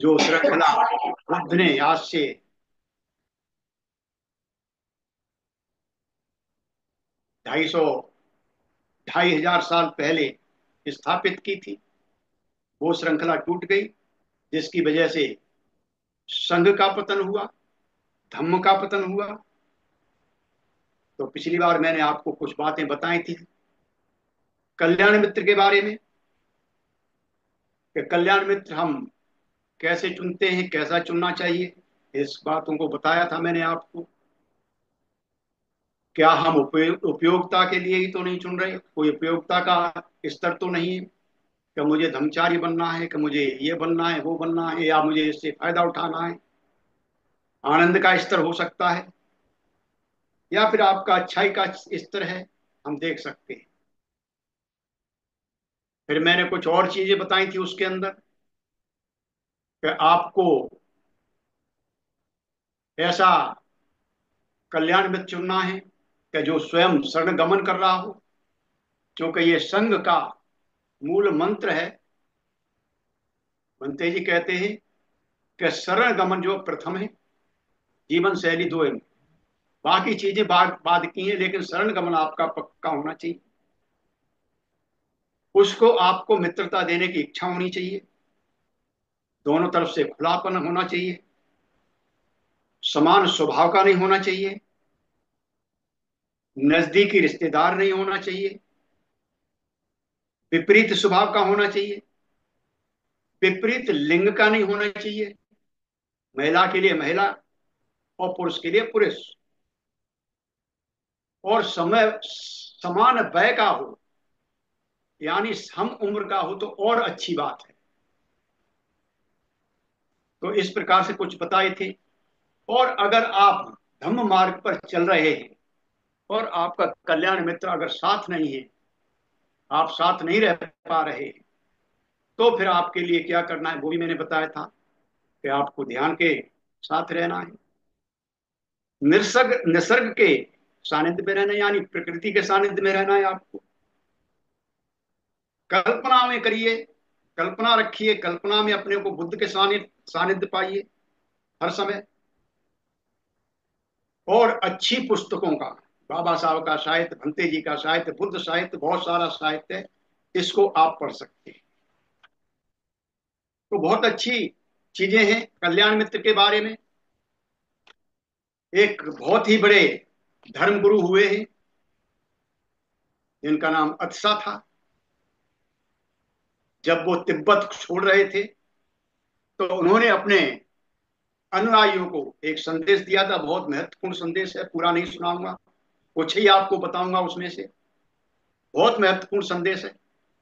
जो श्रृंखला बुद्ध ने आज से 250 2,500 साल पहले स्थापित की थी, वो श्रृंखला टूट गई, जिसकी वजह से संघ का पतन हुआ, धम्म का पतन हुआ। तो पिछली बार मैंने आपको कुछ बातें बताई थी कल्याण मित्र के बारे में, कि कल्याण मित्र हम कैसे चुनते हैं, कैसा चुनना चाहिए। इस बातों को बताया था मैंने आपको। क्या हम उपयोगिता के लिए ही तो नहीं चुन रहे, कोई उपयोगिता का स्तर तो नहीं है कि मुझे धर्मचारी बनना है, कि मुझे ये बनना है, वो बनना है, या मुझे इससे फायदा उठाना है। आनंद का स्तर हो सकता है, या फिर आपका अच्छाई का स्तर है, हम देख सकते हैं। फिर मैंने कुछ और चीजें बताई थी उसके अंदर, कि आपको ऐसा कल्याण मित्र चुनना है कि जो स्वयं शरण गमन कर रहा हो, क्योंकि ये संघ का मूल मंत्र है। बनते जी कहते हैं कि शरण गमन जो प्रथम है, जीवन शैली दो है, बाकी चीजें बाद बाद की हैं, लेकिन शरण गमन आपका पक्का होना चाहिए। उसको आपको मित्रता देने की इच्छा होनी चाहिए, दोनों तरफ से खुलापन होना चाहिए, समान स्वभाव का नहीं होना चाहिए, नजदीकी रिश्तेदार नहीं होना चाहिए, विपरीत स्वभाव का होना चाहिए, विपरीत लिंग का नहीं होना चाहिए, महिला के लिए महिला और पुरुष के लिए पुरुष, और समय समान वय का हो, यानी हम उम्र का हो तो और अच्छी बात है। तो इस प्रकार से कुछ बताए थे। और अगर आप धम्म मार्ग पर चल रहे हैं और आपका कल्याण मित्र अगर साथ नहीं है, आप साथ नहीं रह पा रहे हैं, तो फिर आपके लिए क्या करना है वो भी मैंने बताया था, कि आपको ध्यान के साथ रहना है, निसर्ग निसर्ग के सानिध्य में रहना है, यानी प्रकृति के सानिध्य में रहना है आपको। कल्पना में करिए, कल्पना रखिए, कल्पना में अपने को बुद्ध के सानिध्य सानिध्य पाइए हर समय। और अच्छी पुस्तकों का, बाबा साहब का साहित्य, भंते जी का साहित्य, बुद्ध साहित्य, बहुत सारा साहित्य है, इसको आप पढ़ सकते हैं। तो बहुत अच्छी चीजें हैं कल्याण मित्र के बारे में। एक बहुत ही बड़े धर्म गुरु हुए हैं, जिनका नाम अत्सा था। जब वो तिब्बत छोड़ रहे थे, तो उन्होंने अपने अनुयायियों को एक संदेश दिया था, बहुत महत्वपूर्ण संदेश है, पूरा नहीं सुनाऊंगा, कुछ ही आपको बताऊंगा उसमें से। बहुत महत्वपूर्ण संदेश है,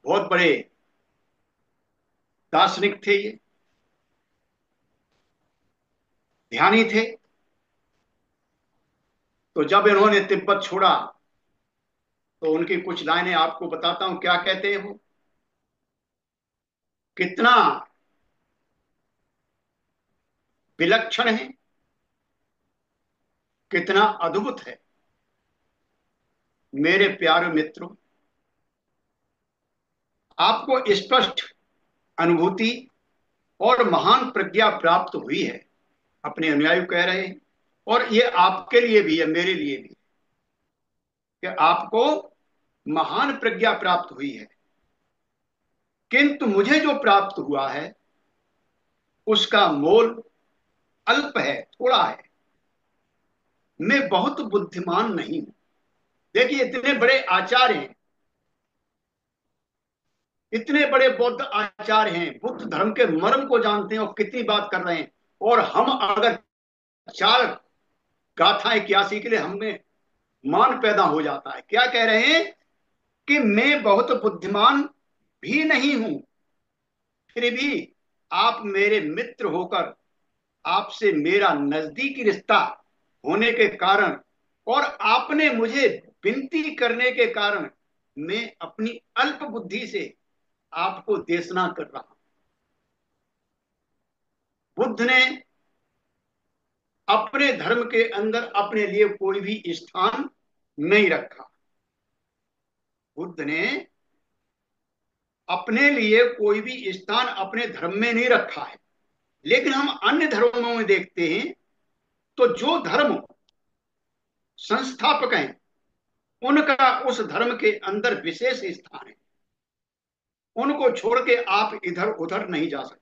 बहुत बड़े दार्शनिक थे ये, ध्यानी थे। तो जब इन्होंने तिब्बत छोड़ा, तो उनकी कुछ लाइनें आपको बताता हूं, क्या कहते हैं वो, कितना विलक्षण है, कितना अद्भुत है मेरे प्यारे मित्रों। आपको स्पष्ट अनुभूति और महान प्रज्ञा प्राप्त हुई है, अपने अनुयायी कह रहे हैं। और ये आपके लिए भी है, मेरे लिए भी, कि आपको महान प्रज्ञा प्राप्त हुई है, किंतु मुझे जो प्राप्त हुआ है उसका मोल अल्प है, थोड़ा है। मैं बहुत बुद्धिमान नहीं हूं। देखिए, इतने बड़े आचार्य हैं, इतने बड़े बौद्ध आचार्य हैं, बुद्ध धर्म के मर्म को जानते हैं और कितनी बात कर रहे हैं। और हम अगर चार गाथाएं कियासी के लिए हमें मान पैदा हो जाता है। क्या कह रहे हैं कि मैं बहुत बुद्धिमान भी नहीं हूं, फिर भी आप मेरे मित्र होकर, आपसे मेरा नजदीकी रिश्ता होने के कारण, और आपने मुझे विनती करने के कारण, मैं अपनी अल्प बुद्धि से आपको देशना कर रहा हूं। बुद्ध ने अपने धर्म के अंदर अपने लिए कोई भी स्थान नहीं रखा। बुद्ध ने अपने लिए कोई भी स्थान अपने धर्म में नहीं रखा है। लेकिन हम अन्य धर्मों में देखते हैं, तो जो धर्म संस्थापक हैं उनका उस धर्म के अंदर विशेष स्थान है। उनको छोड़ के आप इधर उधर नहीं जा सकते।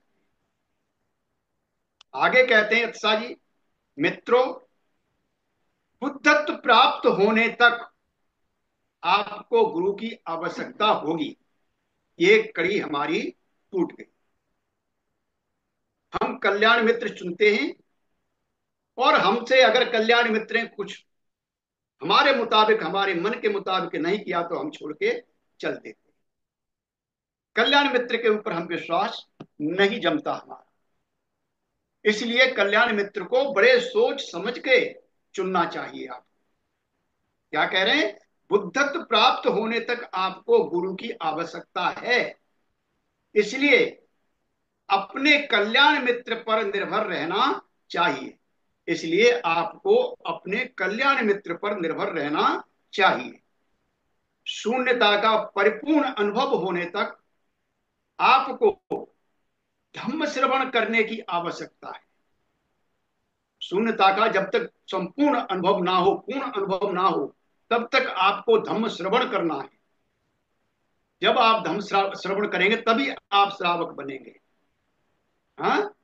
आगे कहते हैं अतसा जी, मित्रों, बुद्धत्व प्राप्त होने तक आपको गुरु की आवश्यकता होगी। ये कड़ी हमारी टूट गई। हम कल्याण मित्र चुनते हैं, और हमसे अगर कल्याण मित्र ने कुछ हमारे मुताबिक, हमारे मन के मुताबिक नहीं किया तो हम छोड़ के चल देते। कल्याण मित्र के ऊपर हम विश्वास नहीं जमता हमारा। इसलिए कल्याण मित्र को बड़े सोच समझ के चुनना चाहिए। आप क्या कह रहे हैं? बुद्धत्व प्राप्त होने तक आपको गुरु की आवश्यकता है। इसलिए अपने कल्याण मित्र पर निर्भर रहना चाहिए। इसलिए आपको अपने कल्याण मित्र पर निर्भर रहना चाहिए। शून्यता का परिपूर्ण अनुभव होने तक आपको धम्म श्रवण करने की आवश्यकता है। शून्यता का जब तक संपूर्ण अनुभव ना हो, पूर्ण अनुभव ना हो, तब तक आपको धम्म श्रवण करना है। जब आप धम्म श्रवण करेंगे तभी आप श्रावक बनेंगे। हाँ,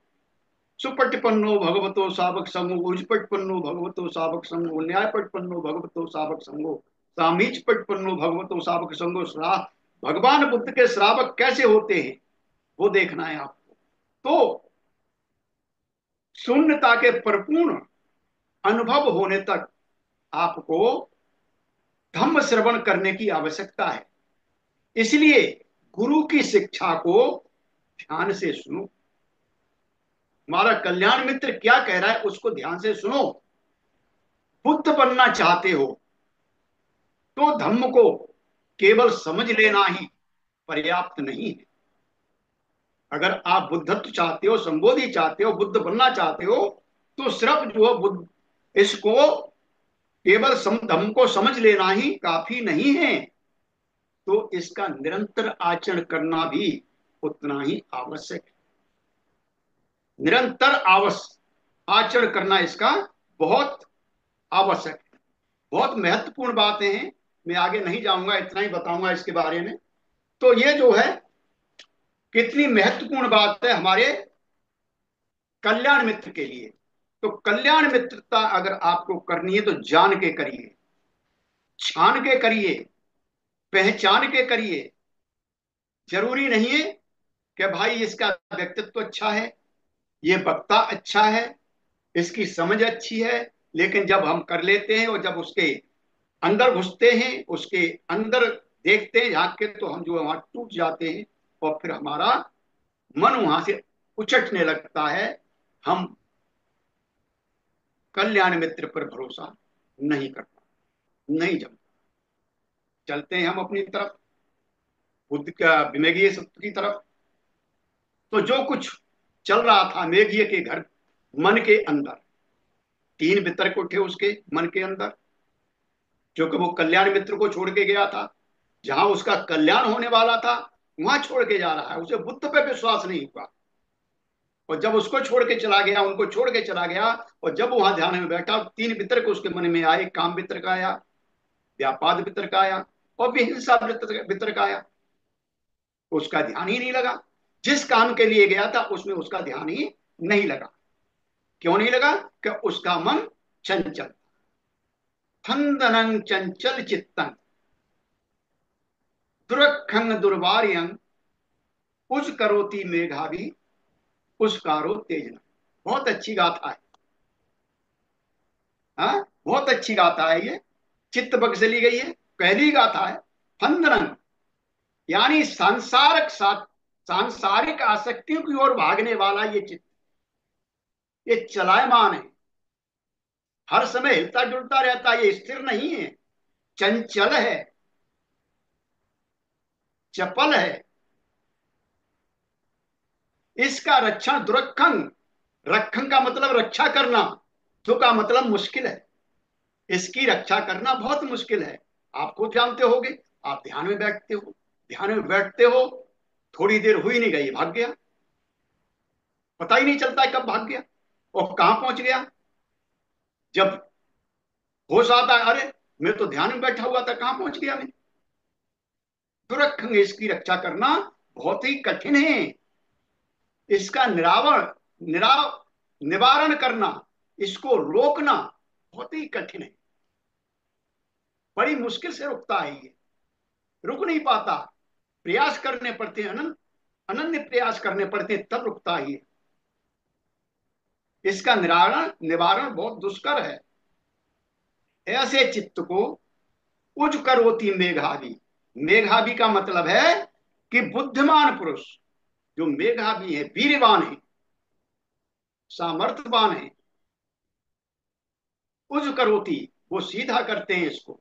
सुपटिपन्नो भगवतो सावक संगो, उजपटिपन्नो भगवतो सावक संगो, न्यायपटिपन्नो भगवतो सावक संगो, सामीचपटिपन्नो भगवतो सावक संगो। भगवान बुद्ध के श्रावक कैसे होते हैं वो देखना है आपको। तो शून्यता के परिपूर्ण अनुभव होने तक आपको धम्म श्रवण करने की आवश्यकता है। इसलिए गुरु की शिक्षा को ध्यान से सुनो। हमारा कल्याण मित्र क्या कह रहा है उसको ध्यान से सुनो। बुद्ध बनना चाहते हो तो धम्म को केवल समझ लेना ही पर्याप्त नहीं है। अगर आप बुद्धत्व चाहते हो, संबोधि चाहते हो, बुद्ध बनना चाहते हो, तो सिर्फ जो है बुद्ध, इसको केवल धम्म को समझ लेना ही काफी नहीं है। तो इसका निरंतर आचरण करना भी उतना ही आवश्यक है। निरंतर आचरण करना इसका बहुत आवश्यक है। बहुत महत्वपूर्ण बातें हैं। मैं आगे नहीं जाऊंगा, इतना ही बताऊंगा इसके बारे में। तो ये जो है कितनी महत्वपूर्ण बात है हमारे कल्याण मित्र के लिए। तो कल्याण मित्रता अगर आपको करनी है तो जान के करिए, छान के करिए, पहचान के करिए। जरूरी नहीं है कि भाई इसका व्यक्तित्व अच्छा है, ये वक्ता अच्छा है, इसकी समझ अच्छी है, लेकिन जब हम कर लेते हैं और जब उसके अंदर घुसते हैं, उसके अंदर देखते हैं, झांकते हैं, तो हम जो वहां टूट जाते हैं और फिर हमारा मन वहां से उचटने लगता है। हम कल्याण मित्र पर भरोसा नहीं करता, नहीं जमता। चलते हैं हम अपनी तरफ, बुद्ध का विमेगीय सत्य की तरफ। तो जो कुछ चल रहा था मेघीय के घर, मन के अंदर तीन वितर्क उठे उसके मन के अंदर, जो कि वो कल्याण मित्र को छोड़ के गया था। जहां उसका कल्याण होने वाला था वहां छोड़ के जा रहा है। उसे बुद्ध पे विश्वास नहीं हुआ, और जब उसको छोड़ के चला गया, उनको छोड़ के चला गया, और जब वहां ध्यान में बैठा, तीन वितर्क उसके मन में आए। काम वितर्क आया, व्यापाद वितर्क आया, और विहिंसा वितर्क आया। उसका ध्यान ही नहीं लगा। जिस काम के लिए गया था उसमें उसका ध्यान ही नहीं लगा। क्यों नहीं लगा? कि उसका मन चंचल, थंदनं चंचल चित्तन, दुरखंग दुर्वार्यं, उज करोति मेघावी, उसकारो तेजना। बहुत अच्छी गाथा है। हाँ, बहुत अच्छी गाथा है ये। चित्त बग से ली गई है, पहली गाथा है। फंदनन यानी सांसारिक आसक्तियों की ओर भागने वाला ये चित्त, ये चलायमान है, हर समय हिलता जुलता रहता है, ये स्थिर नहीं है, चंचल है, चपल है। इसका रक्षण दुरखंग, रखंग का मतलब रक्षा करना, दु का मतलब मुश्किल है। इसकी रक्षा करना बहुत मुश्किल है। आप खुद जानते होगे। आप ध्यान में बैठते हो, ध्यान में बैठते हो, थोड़ी देर हुई नहीं, गई भाग गया। पता ही नहीं चलता है कब भाग गया और कहां पहुंच गया। जब होश आता है, अरे मैं तो ध्यान में बैठा हुआ था, कहां पहुंच गया मैं। तो रखेंगे, इसकी रक्षा करना बहुत ही कठिन है। इसका निरा निवारण करना, इसको रोकना बहुत ही कठिन है। बड़ी मुश्किल से रुकता है ये, रुक नहीं पाता। प्रयास करने पड़ते हैं, अनंत अनन्य प्रयास करने पड़ते हैं, तब रुकता है ये। इसका निवारण निवारण बहुत दुष्कर है। ऐसे चित्त को उज करोति मेघावी। मेघावी का मतलब है कि बुद्धिमान पुरुष, जो मेघावी है, वीरवान है, सामर्थ्यवान है। उज करोति, वो सीधा करते हैं इसको।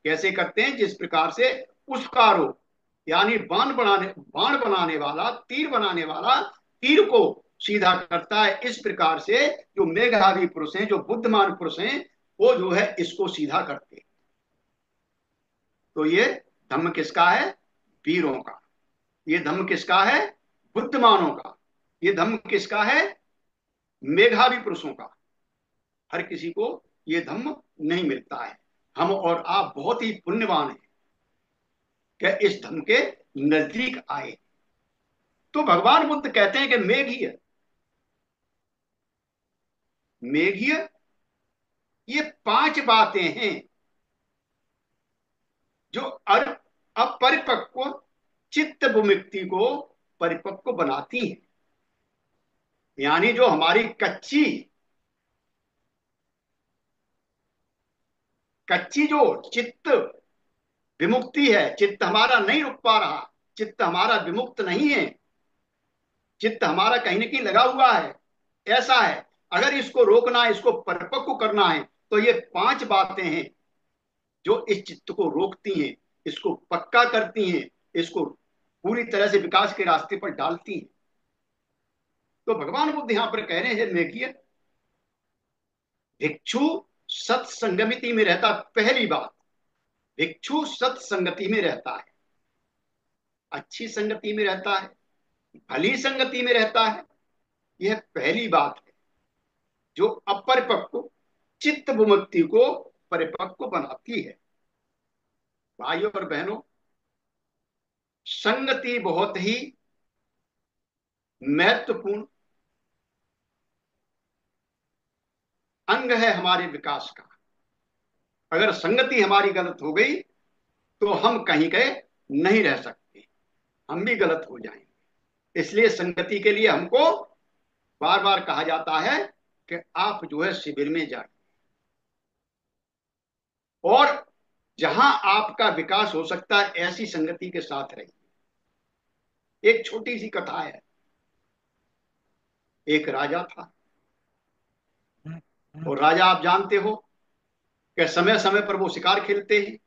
कैसे करते हैं? जिस प्रकार से उस्कारो, यानी बाण बनाने वाला, तीर बनाने वाला तीर को सीधा करता है, इस प्रकार से जो मेघावी पुरुष हैं, जो बुद्धिमान पुरुष हैं, वो जो है इसको सीधा करते हैं। तो ये धम्म किसका है? वीरों का। ये धम्म किसका है? बुद्धिमानों का। ये धम्म किसका है? मेघावी पुरुषों का। हर किसी को ये धम्म नहीं मिलता है। हम और आप बहुत ही पुण्यवान हैं कि इस धम्म के नजदीक आए। तो भगवान बुद्ध कहते हैं कि मेघीय, मेघीय, ये 5 बातें हैं जो अपरिपक्व चित्त विमुक्ति को परिपक्व बनाती हैं। यानी जो हमारी कच्ची कच्ची जो चित्त विमुक्ति है, चित्त हमारा नहीं रुक पा रहा, चित्त हमारा विमुक्त नहीं है, चित्त हमारा कहीं ना कहीं लगा हुआ है, ऐसा है। अगर इसको रोकना है, इसको परिपक्व करना है, तो ये 5 बातें हैं जो इस चित्त को रोकती हैं, इसको पक्का करती हैं, इसको पूरी तरह से विकास के रास्ते पर डालती हैं। तो भगवान बुद्ध यहां पर कह रहे हैं, देखिए, भिक्षु सत्संगमिति में रहता। पहली बात, भिक्षु सत्संगति में रहता है, अच्छी संगति में रहता है, भली संगति में रहता है। यह पहली बात है जो अपरिपक्व चित्त विमुक्ति को परिपक्व बनाती है। भाइयों और बहनों, संगति बहुत ही महत्वपूर्ण अंग है हमारे विकास का। अगर संगति हमारी गलत हो गई तो हम कहीं के नहीं रह सकते, हम भी गलत हो जाएंगे। इसलिए संगति के लिए हमको बार बार कहा जाता है कि आप जो है शिविर में जाए, और जहां आपका विकास हो सकता है ऐसी संगति के साथ रहिए। एक छोटी सी कथा है। एक राजा था, और राजा आप जानते हो कि समय समय पर वो शिकार खेलते हैं।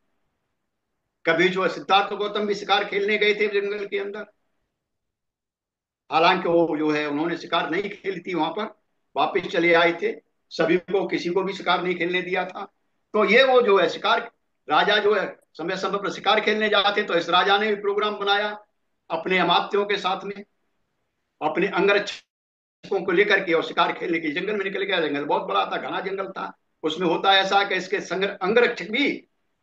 कभी जो है सिद्धार्थ गौतम भी शिकार खेलने गए थे जंगल के अंदर। हालांकि वो जो है उन्होंने शिकार नहीं खेली थी वहां पर, वापस चले आए थे। सभी को, किसी को भी शिकार नहीं खेलने दिया था। तो ये वो जो है शिकार, राजा जो है समय समय पर शिकार खेलने जाते, तो इस राजा ने भी प्रोग्राम बनाया अपने अमात्यों के साथ में, अपने अंगरक्षकों को लेकर के, और शिकार खेलने के जंगल में निकल गया। जंगल बहुत बड़ा था, घना जंगल था। उसमें होता ऐसा कि इसके अंगरक्षक भी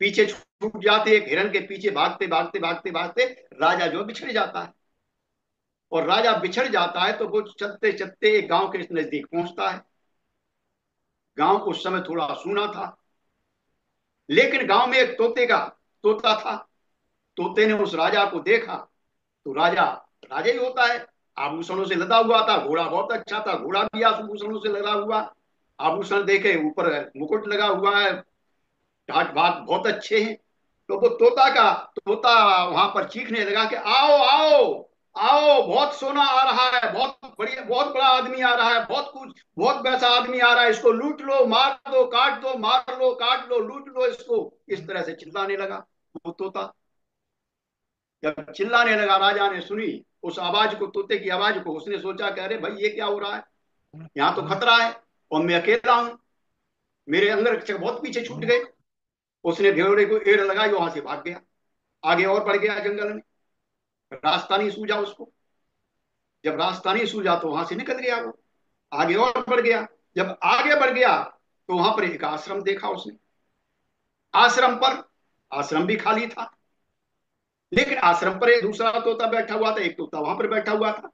पीछे छूट जाते। एक हिरन के पीछे भागते भागते भागते भागते राजा जो बिछड़ जाता है। और राजा बिछड़ जाता है तो वो चलते चलते एक गांव के नजदीक पहुंचता है। गांव उस समय थोड़ा सूना था, लेकिन गांव में एक तोता था। तोते ने उस राजा को देखा। तो राजा राजा ही होता है, आभूषणों से लदा हुआ था, घोड़ा बहुत अच्छा था, घोड़ा भी आभूषणों से लदा हुआ। आभूषण देखे, ऊपर मुकुट लगा हुआ है, ठाट भाट बहुत अच्छे हैं। तो वो तोता वहां पर चीखने लगा कि आओ आओ आओ, बहुत सोना आ रहा है, बहुत बढ़िया, बहुत बड़ा आदमी आ रहा है, बहुत कुछ, बहुत वैसा आदमी आ रहा है, इसको लूट लो, मार दो, काट दो, मार लो, काट लो, लूट लो इसको। इस तरह से चिल्लाने लगा वो तोता। जब चिल्लाने लगा, राजा ने सुनी उस आवाज को, तोते की आवाज को। उसने सोचा कि अरे भाई, ये क्या हो रहा है, यहाँ तो खतरा है और मैं अकेला हूं, मेरे अंगरक्षक बहुत पीछे छूट गए। उसने भेड़े को एड़ लगाई, वहां से भाग गया, आगे और बढ़ गया जंगल में। रास्ता नहीं सूझा उसको। जब रास्ता नहीं सूझा तो वहां से निकल गया वो, आगे और बढ़ गया। जब आगे बढ़ गया तो वहां पर एक आश्रम देखा उसने। आश्रम पर, आश्रम भी खाली था, लेकिन आश्रम पर एक दूसरा तोता बैठा हुआ था, एक तोता वहां पर बैठा हुआ था।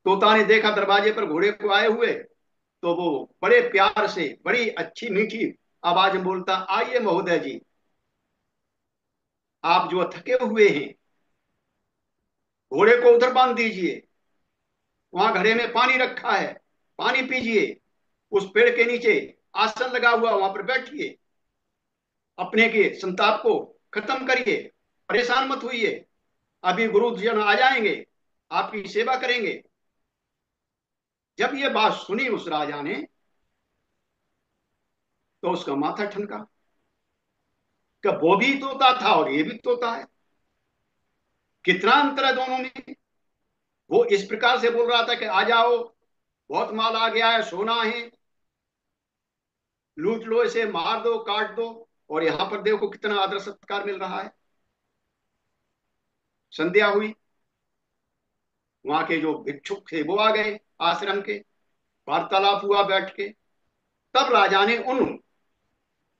तोता ने देखा दरवाजे पर घोड़े को आए हुए, तो वो बड़े प्यार से, बड़ी अच्छी मीठी आवाज में बोलता, आइए महोदय जी, आप जो थके हुए हैं, घोड़े को उधर बांध दीजिए, वहां घड़े में पानी रखा है, पानी पीजिए, उस पेड़ के नीचे आसन लगा हुआ, वहां पर बैठिए, अपने के संताप को खत्म करिए, परेशान मत होइए, अभी गुरुजन आ जाएंगे, आपकी सेवा करेंगे। जब ये बात सुनी उस राजा ने, तो उसका माथा ठनका कि वो भी तोता था और ये भी तोता है, कितना अंतर है दोनों में। वो इस प्रकार से बोल रहा था कि आ जाओ, बहुत माल आ गया है, सोना है, लूट लो इसे, मार दो, काट दो। और यहां पर देखो कितना आदर सत्कार मिल रहा है। संध्या हुई, वहां के जो भिक्षुक थे वो आ गए आश्रम के, वार्तालाप हुआ बैठ के। तब राजा ने उन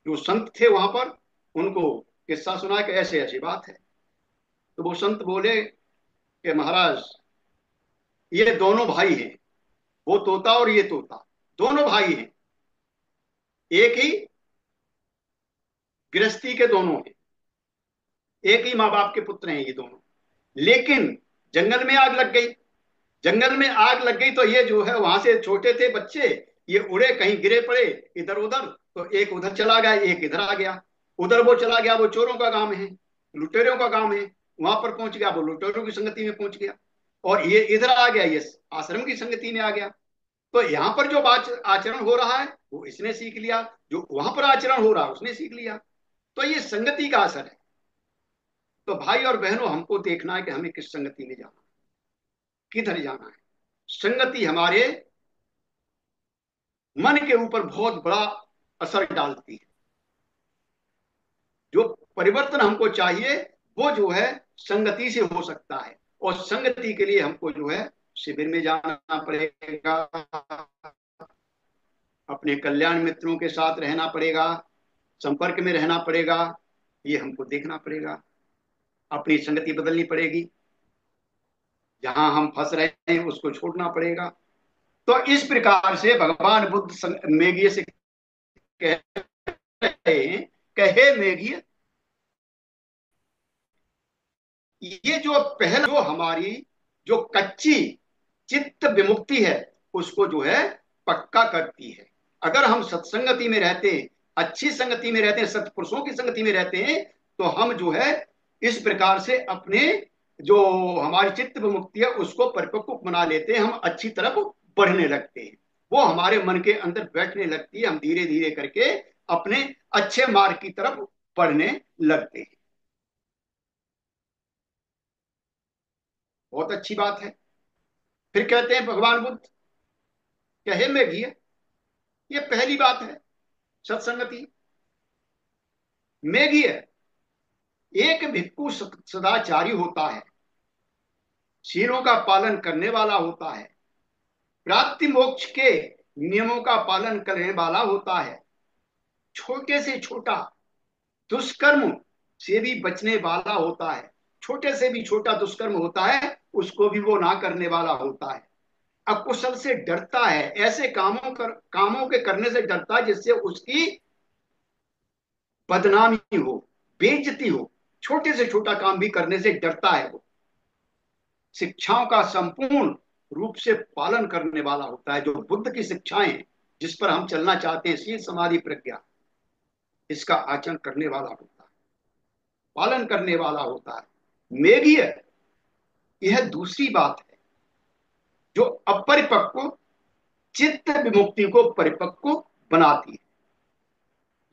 जो संत थे वहां पर, उनको किस्सा सुना कि ऐसे ऐसी बात है। तो वो संत बोले कि महाराज, ये दोनों भाई हैं, वो तोता और ये तोता, दोनों भाई हैं, एक ही गृहस्थी के दोनों हैं, एक ही माँ बाप के पुत्र हैं ये दोनों। लेकिन जंगल में आग लग गई, जंगल में आग लग गई तो ये जो है वहां से छोटे थे बच्चे, ये उड़े, कहीं गिरे पड़े इधर उधर, तो एक उधर चला गया, एक इधर आ गया। उधर वो चला गया, वो चोरों का काम है, लुटेरों का काम है, वहां पर पहुंच गया, वो लुटेरों की संगति में पहुंच गया। और ये इधर आ गया, ये आश्रम की संगति में आ गया। तो यहाँ पर जो आचरण हो रहा है वो इसने सीख लिया, जो वहां पर आचरण हो रहा है उसने सीख लिया। तो ये संगति का असर है। तो भाई और बहनों, हमको देखना है कि हमें किस संगति में जाना है, किधर जाना है। संगति हमारे मन के ऊपर बहुत बड़ा असर डालती है। जो परिवर्तन हमको चाहिए वो जो है संगति से हो सकता है। और संगति के लिए हमको जो है शिविर में जाना पड़ेगा, अपने कल्याण मित्रों के साथ रहना पड़ेगा, संपर्क में रहना पड़ेगा, ये हमको देखना पड़ेगा। अपनी संगति बदलनी पड़ेगी, जहां हम फंस रहे हैं उसको छोड़ना पड़ेगा। तो इस प्रकार से भगवान बुद्ध मेघिय से कह रहे हैं, कहे मेघिय, ये जो पहल जो हमारी जो कच्ची चित्त विमुक्ति है उसको जो है पक्का करती है। अगर हम सत्संगति में रहते हैं, अच्छी संगति में रहते हैं, सत्पुरुषों की संगति में रहते हैं, तो हम जो है इस प्रकार से अपने जो हमारी चित्त विमुक्ति है उसको परिपक्व बना लेते हैं, हम अच्छी तरफ बढ़ने लगते हैं, वो हमारे मन के अंदर बैठने लगती है, हम धीरे धीरे करके अपने अच्छे मार्ग की तरफ बढ़ने लगते हैं। बहुत अच्छी बात है। फिर कहते हैं भगवान बुद्ध कहे में घी, ये पहली बात है सत्संगति। मेघी है, एक भिक्खु सदाचारी होता है, शीलों का पालन करने वाला होता है, प्राप्ति मोक्ष के नियमों का पालन करने वाला होता है, छोटे से छोटा दुष्कर्म से भी बचने वाला होता है, छोटे से भी छोटा दुष्कर्म होता है उसको भी वो ना करने वाला होता है, अकुशल से डरता है, ऐसे कामों के करने से डरता है जिससे उसकी बदनामी हो, बेइज्जती हो, छोटे से छोटा काम भी करने से डरता है वो, शिक्षाओं का संपूर्ण रूप से पालन करने वाला होता है। जो बुद्ध की शिक्षाएं जिस पर हम चलना चाहते हैं, शील समाधि प्रज्ञा, इसका आचरण करने वाला होता है, पालन करने वाला होता है। मेघीय, यह दूसरी बात है जो अपरिपक्व चित्त विमुक्ति को परिपक्व बनाती है,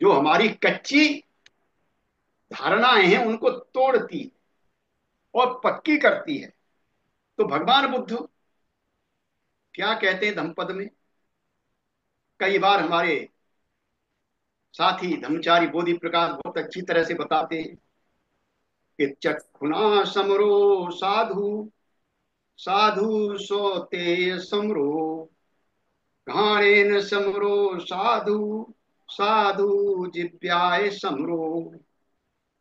जो हमारी कच्ची धारणाएं हैं उनको तोड़ती है और पक्की करती है। तो भगवान बुद्ध क्या कहते हैं धम्मपद में, कई बार हमारे साथी धर्मचारी बोधि प्रकाश बहुत अच्छी तरह से बताते हैं कि चक्षुना समरो साधु साधु सोते समरो, घाणेन समरो साधु, साधु जिव्याय समरो,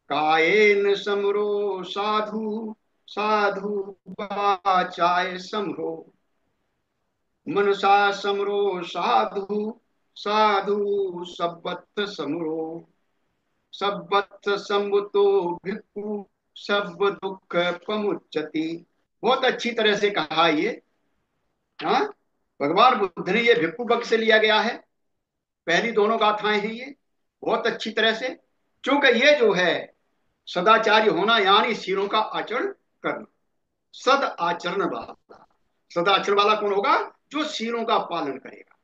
कायेन समरो साधु, साधु वाचाय समरो, मनसा समरो साधु, साधु सब्बत समरो, सब्बत सम्मुतो भिक्खु, सब दुख पमुच्यति। बहुत अच्छी तरह से कहा ये। हाँ, भगवान बुद्ध ने ये भिक्खु बक से लिया गया है। पहली दोनों गाथाएं हैं ये, बहुत अच्छी तरह से। क्योंकि ये जो है सदाचारी होना यानी शीलों का आचरण करना, सद आचरण वाला। सदाचरण वाला कौन होगा? जो शीलों का पालन करेगा।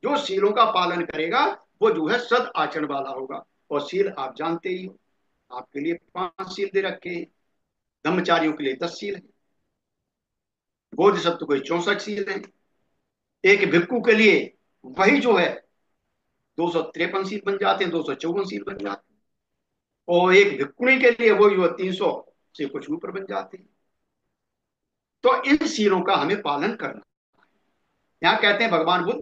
जो शीलों का पालन करेगा वो जो है सद आचरण वाला होगा। और शील आप जानते ही हो, आपके लिए 5 शील दे रखे हैं। ब्रह्मचारियों के लिए 10 शील है, बोधिसत्व को 64 शील है। एक भिक्खु के लिए वही जो है 253 शील बन जाते हैं, 254 शील बन जाते हैं। और एक भिक्खुणी के लिए वो जो 300 से कुछ ऊपर बन जाते हैं। तो इन शीलों का हमें पालन करना। यहाँ कहते हैं भगवान बुद्ध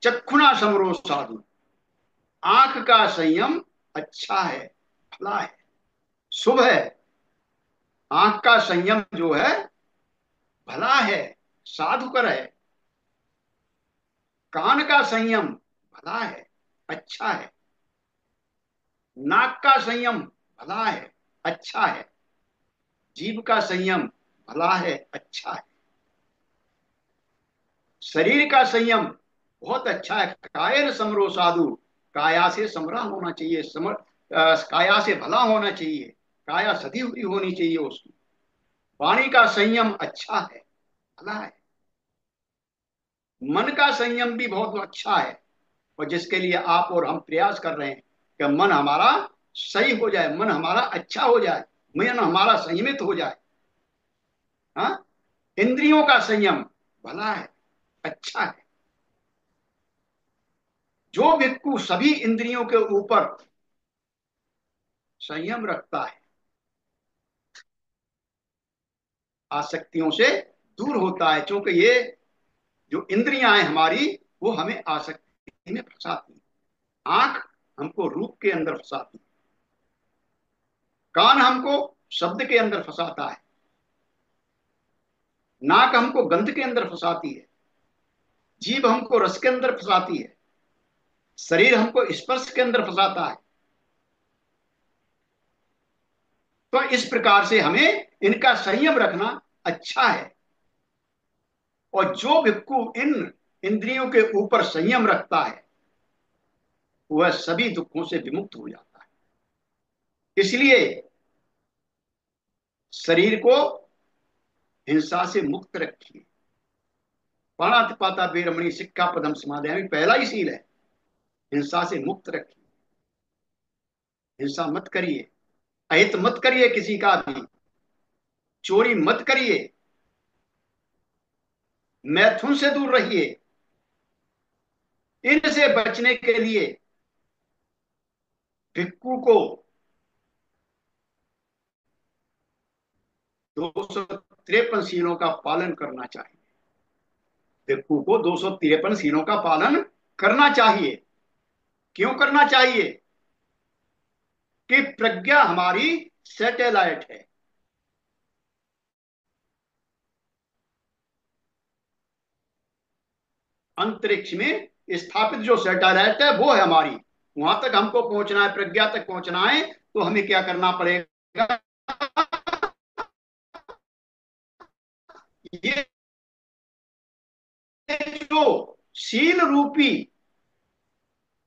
चक्षुना समरो साधु, आंख का संयम अच्छा है, भला है, शुभ है। आंख का संयम जो है भला है, साधुकर है। कान का संयम भला है, अच्छा है। नाक का संयम भला है, अच्छा है। जीभ का संयम भला है, अच्छा है। शरीर का संयम बहुत अच्छा है। कायर समरो साधु, काया से समरा होना चाहिए, काया से भला होना चाहिए, काया सधी हुई होनी चाहिए उसकी। वाणी का संयम अच्छा है, भला है। मन का संयम भी बहुत अच्छा है, और जिसके लिए आप और हम प्रयास कर रहे हैं कि मन हमारा सही हो जाए, मन हमारा अच्छा हो जाए, मन हमारा संयमित हो जाए। हाँ, इंद्रियों का संयम भला है, अच्छा है। जो भिक्खु सभी इंद्रियों के ऊपर संयम रखता है, आसक्तियों से दूर होता है। क्योंकि ये जो इंद्रियां हैं हमारी, वो हमें आसक्ति में फंसाती हैं। आंख हमको रूप के अंदर फंसाती है, कान हमको शब्द के अंदर फंसाता है, नाक हमको गंध के अंदर फंसाती है, जीभ हमको रस के अंदर फंसाती है, शरीर हमको स्पर्श के अंदर फंसाता है। तो इस प्रकार से हमें इनका संयम रखना अच्छा है। और जो भिक्खु इन इंद्रियों के ऊपर संयम रखता है वह सभी दुखों से विमुक्त हो जाता है। इसलिए शरीर को हिंसा से मुक्त रखिए। पाणातिपाता वेरमणि सिक्खापदम समादयामि, पहला ही शील है, हिंसा से मुक्त रखिए। हिंसा मत करिए, अहित मत करिए, किसी का भी चोरी मत करिए, मैथुन से दूर रहिए। इनसे बचने के लिए भिक्खु को 253 शीलों का पालन करना चाहिए। भिक्खु को 253 शीलों का पालन करना चाहिए। क्यों करना चाहिए? कि प्रज्ञा हमारी सैटेलाइट है। अंतरिक्ष में स्थापित जो सैटेलाइट है वो है हमारी। वहां तक हमको पहुंचना है, प्रज्ञा तक पहुंचना है, तो हमें क्या करना पड़ेगा? ये जो शील रूपी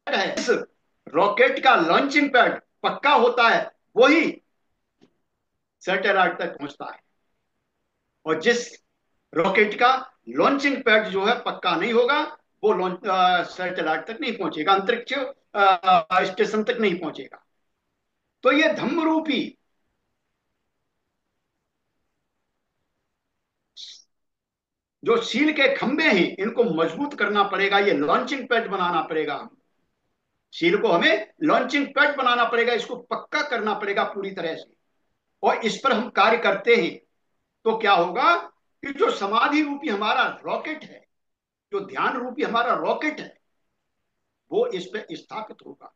है, इस रॉकेट का लॉन्चिंग पैड पक्का होता है, वही सैटेलाइट तक पहुंचता है। और जिस रॉकेट का लॉन्चिंग पैड जो है पक्का नहीं होगा, वो सैटेलाइट तक नहीं पहुंचेगा, अंतरिक्ष स्टेशन तक नहीं पहुंचेगा। तो ये धम्म रूपी जो शील के खंभे हैं, इनको मजबूत करना पड़ेगा। ये लॉन्चिंग पैड बनाना पड़ेगा। हम शील को हमें लॉन्चिंग पैड बनाना पड़ेगा, इसको पक्का करना पड़ेगा पूरी तरह से। और इस पर हम कार्य करते हैं। तो क्या होगा कि जो समाधि रूपी हमारा रॉकेट है, जो ध्यान रूपी हमारा रॉकेट है, वो इस पे स्थापित होगा,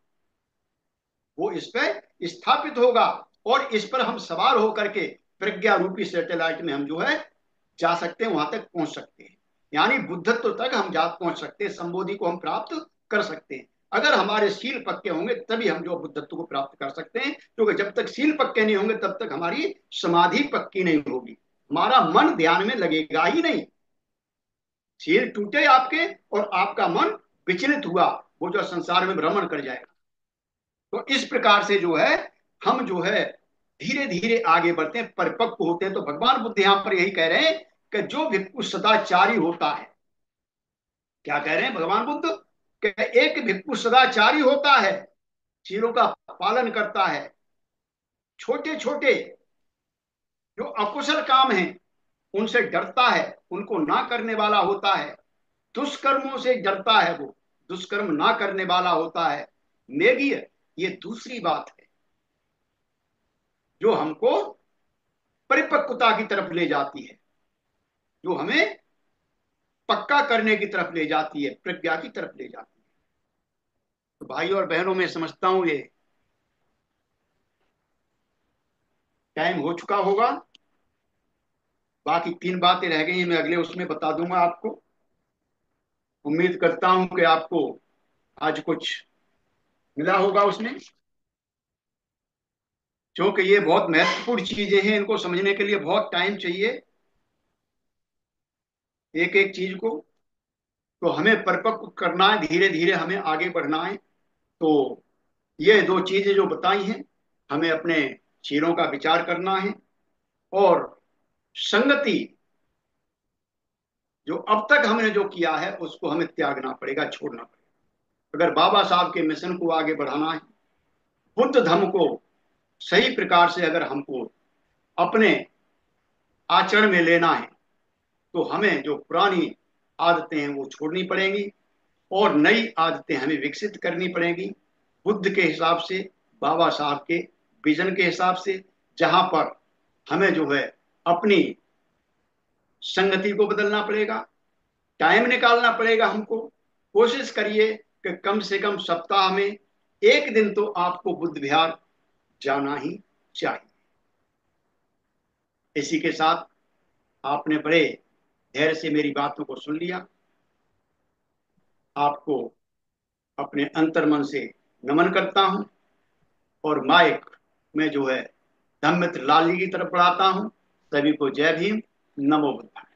वो इस पे स्थापित होगा। और इस पर हम सवार होकर के प्रज्ञा रूपी सैटेलाइट में हम जो है जा सकते हैं, वहां तक पहुंच सकते हैं। यानी बुद्धत्व तक हम जा पहुंच सकते हैं, संबोधि को हम प्राप्त कर सकते हैं। अगर हमारे शील पक्के होंगे तभी हम जो बुद्धत्व को प्राप्त कर सकते हैं, क्योंकि जब तक शील पक्के नहीं होंगे तब तक हमारी समाधि पक्की नहीं होगी, हमारा मन ध्यान में लगेगा ही नहीं। शील टूटे आपके और आपका मन विचलित हुआ, वो जो संसार में भ्रमण कर जाएगा। तो इस प्रकार से जो है हम जो है धीरे धीरे आगे बढ़ते हैं, परिपक्व होते हैं। तो भगवान बुद्ध यहां पर यही कह रहे हैं कि जो भिक्षु सदाचारी होता है, क्या कह रहे हैं भगवान बुद्ध, कि एक भिक्षु सदाचारी होता है, चीजों का पालन करता है, छोटे छोटे जो अकुशल काम हैं उनसे डरता है, उनको ना करने वाला होता है, दुष्कर्मों से डरता है, वो दुष्कर्म ना करने वाला होता है। नेगीय, ये दूसरी बात है जो हमको परिपक्वता की तरफ ले जाती है, जो हमें पक्का करने की तरफ ले जाती है, प्रज्ञा की तरफ ले जाती है। तो भाई और बहनों, में समझता हूं ये टाइम हो चुका होगा। बाकी 3 बातें रह गई हैं, मैं अगले उसमें बता दूंगा आपको। उम्मीद करता हूं कि आपको आज कुछ मिला होगा उसमें, क्योंकि ये बहुत महत्वपूर्ण चीजें हैं, इनको समझने के लिए बहुत टाइम चाहिए, एक एक चीज को। तो हमें परिपक्व करना है, धीरे धीरे हमें आगे बढ़ना है। तो ये 2 चीजें जो बताई हैं, हमें अपने चीरों का विचार करना है, और संगति जो अब तक हमने जो किया है उसको हमें त्यागना पड़ेगा, छोड़ना पड़ेगा। अगर बाबा साहब के मिशन को आगे बढ़ाना है, बुद्ध धर्म को सही प्रकार से अगर हमको अपने आचरण में लेना है, तो हमें जो पुरानी आदतें हैं वो छोड़नी पड़ेंगी, और नई आदतें हमें विकसित करनी पड़ेंगी, बुद्ध के हिसाब से, बाबा साहब के विजन के हिसाब से, जहां पर हमें जो है अपनी संगति को बदलना पड़ेगा, टाइम निकालना पड़ेगा हमको। कोशिश करिए कि कम से कम सप्ताह में एक दिन तो आपको बुद्ध विहार जाना ही चाहिए। इसी के साथ आपने बड़े धैर्य से मेरी बातों को सुन लिया, आपको अपने अंतर्मन से नमन करता हूं, और माइक में जो है धम्मित्र लाल जी की तरफ बढ़ाता हूं। सभी को जय भीम, नमो बुद्धाय।